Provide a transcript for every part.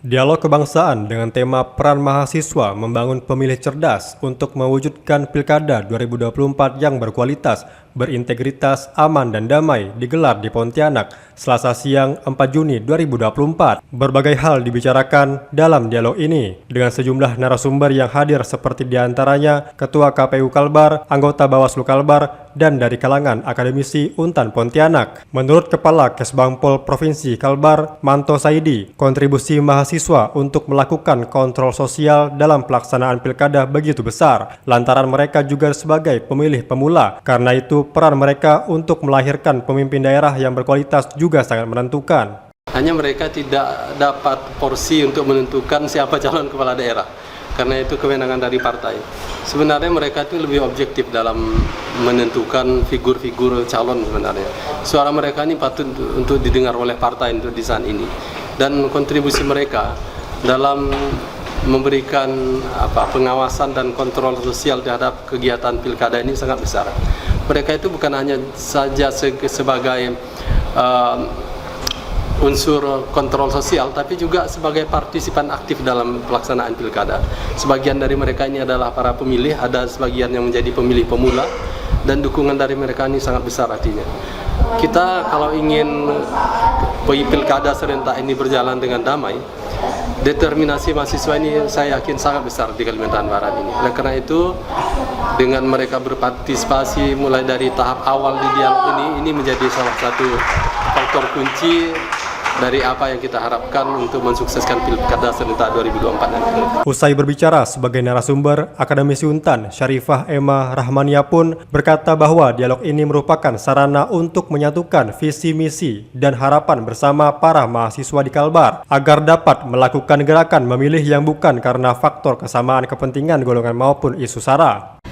Dialog kebangsaan dengan tema peran mahasiswa membangun pemilih cerdas untuk mewujudkan Pilkada 2024 yang berkualitas, berintegritas, aman dan damai digelar di Pontianak, Selasa siang 4 Juni 2024. Berbagai hal dibicarakan dalam dialog ini dengan sejumlah narasumber yang hadir seperti diantaranya Ketua KPU Kalbar, anggota Bawaslu Kalbar, dan dari kalangan akademisi Untan Pontianak. Menurut Kepala Kesbangpol Provinsi Kalbar, Manto Saidi, kontribusi mahasiswa untuk melakukan kontrol sosial dalam pelaksanaan pilkada begitu besar, lantaran mereka juga sebagai pemilih pemula. Karena itu, peran mereka untuk melahirkan pemimpin daerah yang berkualitas juga sangat menentukan. Hanya mereka tidak dapat porsi untuk menentukan siapa calon kepala daerah, karena itu kewenangan dari partai. Sebenarnya mereka itu lebih objektif dalam menentukan figur-figur calon sebenarnya. Suara mereka ini patut untuk didengar oleh partai untuk di saat ini. Dan kontribusi mereka dalam memberikan pengawasan dan kontrol sosial terhadap kegiatan pilkada ini sangat besar. Mereka itu bukan hanya saja sebagai unsur kontrol sosial, tapi juga sebagai partisipan aktif dalam pelaksanaan pilkada. Sebagian dari mereka ini adalah para pemilih, ada sebagian yang menjadi pemilih pemula, dan dukungan dari mereka ini sangat besar artinya. Kita kalau ingin pilkada serentak ini berjalan dengan damai, determinasi mahasiswa ini saya yakin sangat besar di Kalimantan Barat ini. Oleh karena itu, dengan mereka berpartisipasi mulai dari tahap awal di dialog ini menjadi salah satu faktor kunci dari apa yang kita harapkan untuk mensukseskan Pilkada serentak 2024 nanti. Usai berbicara sebagai narasumber, akademisi Untan Syarifah Emma Rahmania pun berkata bahwa dialog ini merupakan sarana untuk menyatukan visi misi dan harapan bersama para mahasiswa di Kalbar agar dapat melakukan gerakan memilih yang bukan karena faktor kesamaan kepentingan golongan maupun isu sara.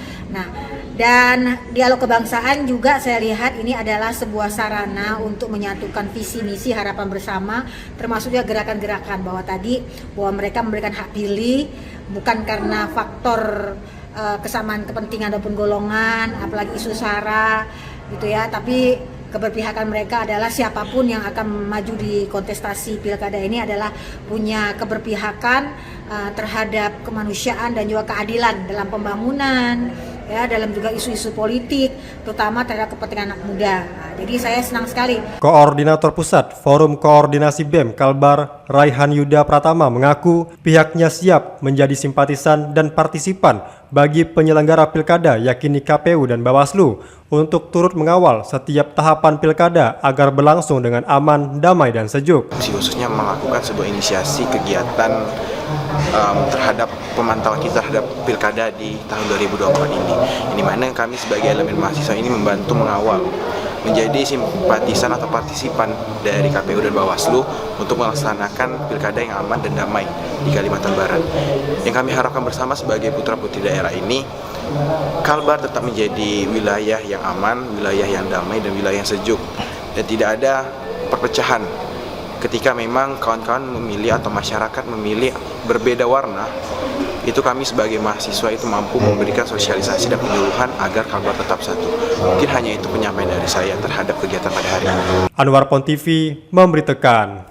Dan dialog kebangsaan juga saya lihat ini adalah sebuah sarana untuk menyatukan visi misi harapan bersama, termasuk juga gerakan-gerakan bahwa mereka memberikan hak pilih bukan karena faktor kesamaan kepentingan ataupun golongan, apalagi isu sara gitu ya, tapi keberpihakan mereka adalah siapapun yang akan maju di kontestasi pilkada ini adalah punya keberpihakan terhadap kemanusiaan dan juga keadilan dalam pembangunan, ya, dalam juga isu-isu politik, terutama terhadap kepentingan anak muda. Jadi saya senang sekali. Koordinator Pusat Forum Koordinasi BEM Kalbar, Raihan Yuda Pratama mengaku pihaknya siap menjadi simpatisan dan partisipan bagi penyelenggara pilkada yakni KPU dan Bawaslu untuk turut mengawal setiap tahapan pilkada agar berlangsung dengan aman, damai dan sejuk. Khususnya melakukan sebuah inisiasi kegiatan terhadap pemantauan kita terhadap pilkada di tahun 2024 ini. Di mana kami sebagai elemen mahasiswa ini membantu mengawal, menjadi simpatisan atau partisipan dari KPU dan Bawaslu untuk melaksanakan pilkada yang aman dan damai di Kalimantan Barat. Yang kami harapkan bersama sebagai putra-putri daerah ini, Kalbar tetap menjadi wilayah yang aman, wilayah yang damai, dan wilayah yang sejuk. Dan tidak ada perpecahan ketika memang kawan-kawan memilih atau masyarakat memilih berbeda warna. Itu kami sebagai mahasiswa itu mampu memberikan sosialisasi dan penyuluhan agar Kalbar tetap satu. Mungkin hanya itu penyampaian dari saya terhadap kegiatan pada hari ini. Anwar Pon TV memberitakan.